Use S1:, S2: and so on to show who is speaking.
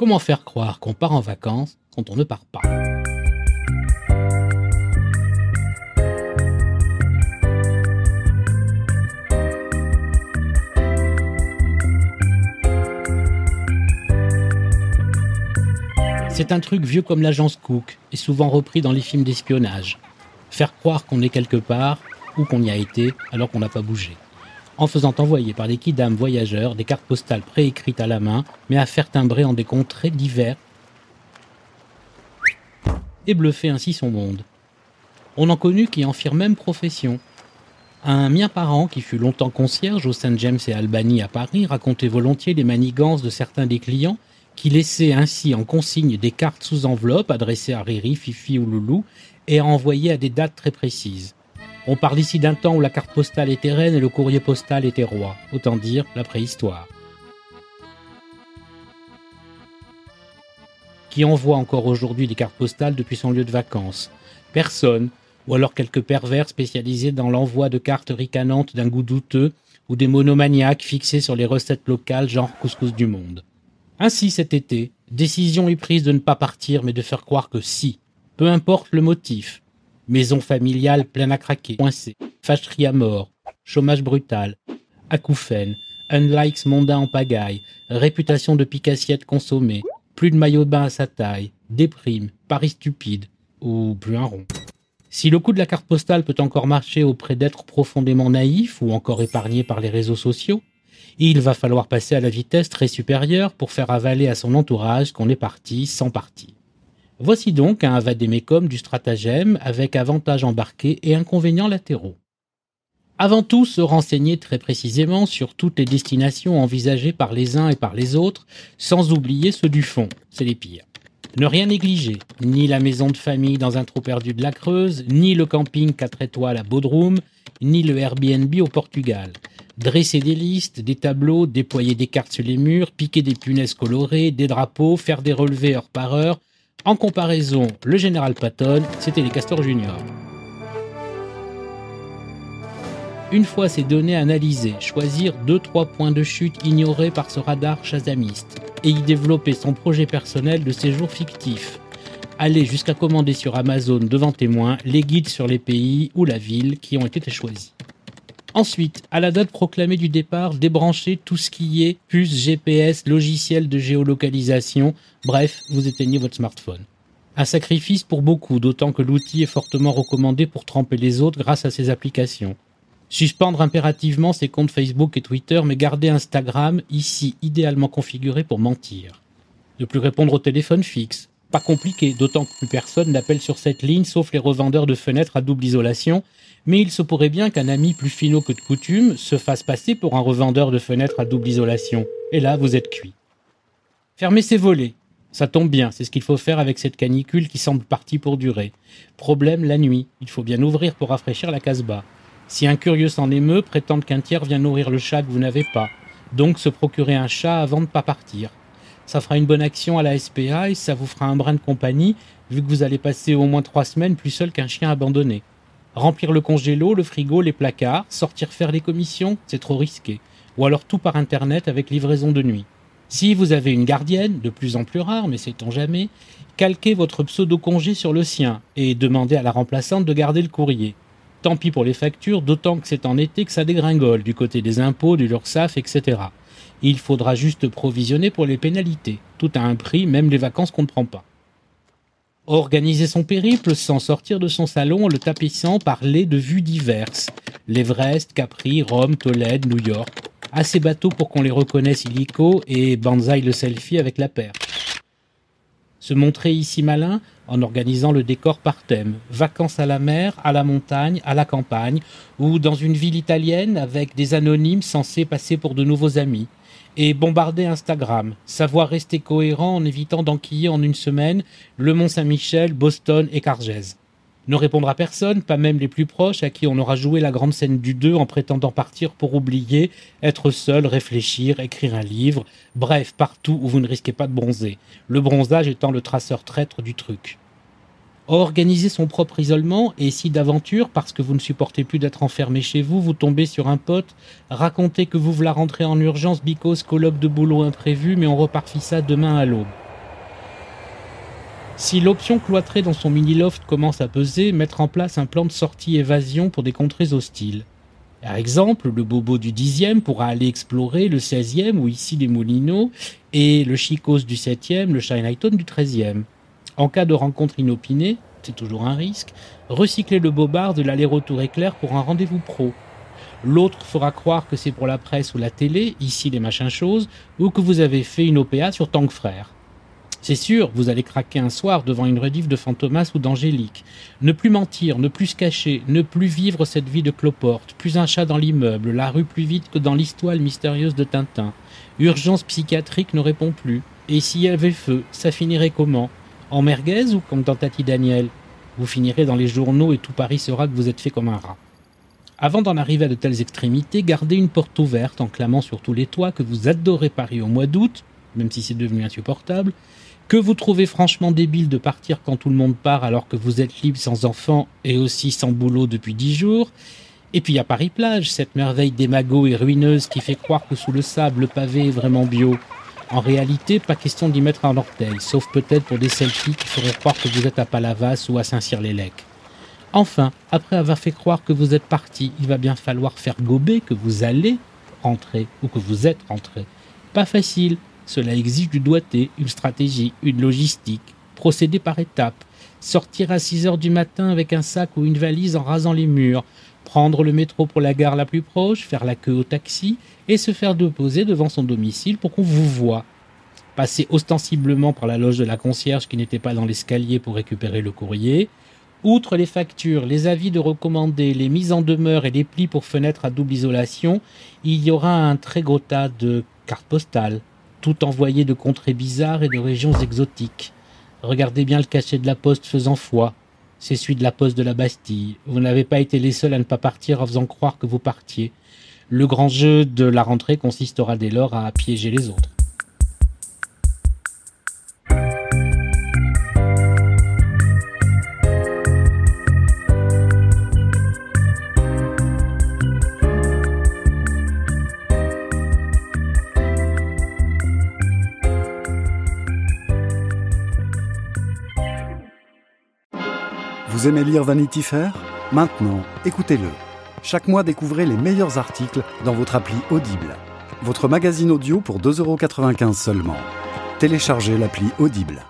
S1: Comment faire croire qu'on part en vacances quand on ne part pas? C'est un truc vieux comme l'agence Cook et souvent repris dans les films d'espionnage. Faire croire qu'on est quelque part ou qu'on y a été alors qu'on n'a pas bougé. En faisant envoyer par des kidams voyageurs des cartes postales préécrites à la main, mais à faire timbrer en des contrées divers et bluffer ainsi son monde. On en connut qui en firent même profession. Un mien parent qui fut longtemps concierge au St. James et Albany à Paris racontait volontiers les manigances de certains des clients qui laissaient ainsi en consigne des cartes sous enveloppe adressées à Riri, Fifi ou Loulou et envoyées à des dates très précises. On parle ici d'un temps où la carte postale était reine et le courrier postal était roi, autant dire la préhistoire. Qui envoie encore aujourd'hui des cartes postales depuis son lieu de vacances? Personne, ou alors quelques pervers spécialisés dans l'envoi de cartes ricanantes d'un goût douteux ou des monomaniaques fixés sur les recettes locales genre couscous du monde. Ainsi cet été, décision est prise de ne pas partir mais de faire croire que si, peu importe le motif. Maison familiale pleine à craquer, coincée, fâcherie à mort, chômage brutal, acouphènes, unlikes mondains en pagaille, réputation de pique-assiette consommée, plus de maillot de bain à sa taille, déprime, pari stupide, ou plus un rond. Si le coup de la carte postale peut encore marcher auprès d'êtres profondément naïfs ou encore épargnés par les réseaux sociaux, il va falloir passer à la vitesse très supérieure pour faire avaler à son entourage qu'on est parti sans parti. Voici donc un vadémécum du stratagème avec avantages embarqués et inconvénients latéraux. Avant tout, se renseigner très précisément sur toutes les destinations envisagées par les uns et par les autres, sans oublier ceux du fond, c'est les pires. Ne rien négliger, ni la maison de famille dans un trou perdu de la Creuse, ni le camping 4 étoiles à Bodrum, ni le Airbnb au Portugal. Dresser des listes, des tableaux, déployer des cartes sur les murs, piquer des punaises colorées, des drapeaux, faire des relevés heure par heure. En comparaison, le général Patton, c'était les Castors Juniors. Une fois ces données analysées, choisir 2-3 points de chute ignorés par ce radar shazamiste et y développer son projet personnel de séjour fictif. Aller jusqu'à commander sur Amazon devant témoin les guides sur les pays ou la ville qui ont été choisis. Ensuite, à la date proclamée du départ, débrancher tout ce qui est puce, GPS, logiciel de géolocalisation, bref, vous éteignez votre smartphone. Un sacrifice pour beaucoup, d'autant que l'outil est fortement recommandé pour tremper les autres grâce à ses applications. Suspendre impérativement ses comptes Facebook et Twitter, mais garder Instagram, ici idéalement configuré pour mentir. Ne plus répondre au téléphone fixe. Pas compliqué, d'autant que plus personne n'appelle sur cette ligne sauf les revendeurs de fenêtres à double isolation, mais il se pourrait bien qu'un ami plus finot que de coutume se fasse passer pour un revendeur de fenêtres à double isolation. Et là, vous êtes cuit. Fermez ses volets. Ça tombe bien, c'est ce qu'il faut faire avec cette canicule qui semble partie pour durer. Problème, la nuit. Il faut bien ouvrir pour rafraîchir la Casbah. Si un curieux s'en émeut, prétendre qu'un tiers vient nourrir le chat que vous n'avez pas. Donc se procurer un chat avant de ne pas partir. Ça fera une bonne action à la SPA et ça vous fera un brin de compagnie, vu que vous allez passer au moins 3 semaines plus seul qu'un chien abandonné. Remplir le congélo, le frigo, les placards, sortir faire les commissions, c'est trop risqué. Ou alors tout par internet avec livraison de nuit. Si vous avez une gardienne, de plus en plus rare, mais sait-on jamais, calquez votre pseudo-congé sur le sien et demandez à la remplaçante de garder le courrier. Tant pis pour les factures, d'autant que c'est en été que ça dégringole, du côté des impôts, de l'URSSAF, etc. Il faudra juste provisionner pour les pénalités. Tout a un prix, même les vacances qu'on ne prend pas. Organiser son périple sans sortir de son salon en le tapissant par lait de vues diverses. L'Everest, Capri, Rome, Tolède, New York. Assez bateaux pour qu'on les reconnaisse illico et banzai le selfie avec la perche. Se montrer ici malin en organisant le décor par thème. Vacances à la mer, à la montagne, à la campagne ou dans une ville italienne avec des anonymes censés passer pour de nouveaux amis. Et bombarder Instagram, savoir rester cohérent en évitant d'enquiller en une semaine le Mont-Saint-Michel, Boston et Cargèse. Ne répondre à personne, pas même les plus proches à qui on aura joué la grande scène du 2 en prétendant partir pour oublier, être seul, réfléchir, écrire un livre, bref, partout où vous ne risquez pas de bronzer, le bronzage étant le traceur traître du truc. Organiser son propre isolement et si d'aventure, parce que vous ne supportez plus d'être enfermé chez vous, vous tombez sur un pote, racontez que vous la rentrez en urgence because colloque de boulot imprévu mais on repartit ça demain à l'aube. Si l'option cloîtrée dans son mini-loft commence à peser, mettre en place un plan de sortie-évasion pour des contrées hostiles. Par exemple, le bobo du 10e pourra aller explorer le 16e ou ici les Moulineaux et le chicos du 7e, le Chinatown du 13e. En cas de rencontre inopinée, c'est toujours un risque, recycler le bobard de l'aller-retour éclair pour un rendez-vous pro. L'autre fera croire que c'est pour la presse ou la télé, ici les machins choses, ou que vous avez fait une OPA sur Tank Frère. C'est sûr, vous allez craquer un soir devant une rediff de Fantomas ou d'Angélique. Ne plus mentir, ne plus se cacher, ne plus vivre cette vie de cloporte, plus un chat dans l'immeuble, la rue plus vite que dans l'histoire mystérieuse de Tintin. Urgence psychiatrique ne répond plus. Et s'il y avait feu, ça finirait comment? En merguez ou comme dans Tati Daniel? Vous finirez dans les journaux et tout Paris saura que vous êtes fait comme un rat. Avant d'en arriver à de telles extrémités, gardez une porte ouverte en clamant sur tous les toits que vous adorez Paris au mois d'août, même si c'est devenu insupportable, que vous trouvez franchement débile de partir quand tout le monde part alors que vous êtes libre sans enfant et aussi sans boulot depuis 10 jours. Et puis il y a Paris-Plage, cette merveille démago et ruineuse qui fait croire que sous le sable, le pavé est vraiment bio. En réalité, pas question d'y mettre un orteil, sauf peut-être pour des selfies qui feront croire que vous êtes à Palavas ou à Saint-Cyr-les-Lecs. Enfin, après avoir fait croire que vous êtes parti, il va bien falloir faire gober que vous allez rentrer ou que vous êtes rentré. Pas facile. Cela exige du doigté, une stratégie, une logistique, procéder par étapes, sortir à 6 heures du matin avec un sac ou une valise en rasant les murs, prendre le métro pour la gare la plus proche, faire la queue au taxi et se faire déposer devant son domicile pour qu'on vous voie. Passer ostensiblement par la loge de la concierge qui n'était pas dans l'escalier pour récupérer le courrier. Outre les factures, les avis de recommandés, les mises en demeure et les plis pour fenêtres à double isolation, il y aura un très gros tas de cartes postales, tout envoyé de contrées bizarres et de régions exotiques. Regardez bien le cachet de la poste faisant foi. C'est celui de la poste de la Bastille. Vous n'avez pas été les seuls à ne pas partir en faisant croire que vous partiez. Le grand jeu de la rentrée consistera dès lors à piéger les autres.
S2: Vous aimez lire Vanity Fair ? Maintenant, écoutez-le. Chaque mois, découvrez les meilleurs articles dans votre appli Audible. Votre magazine audio pour 2,95 € seulement. Téléchargez l'appli Audible.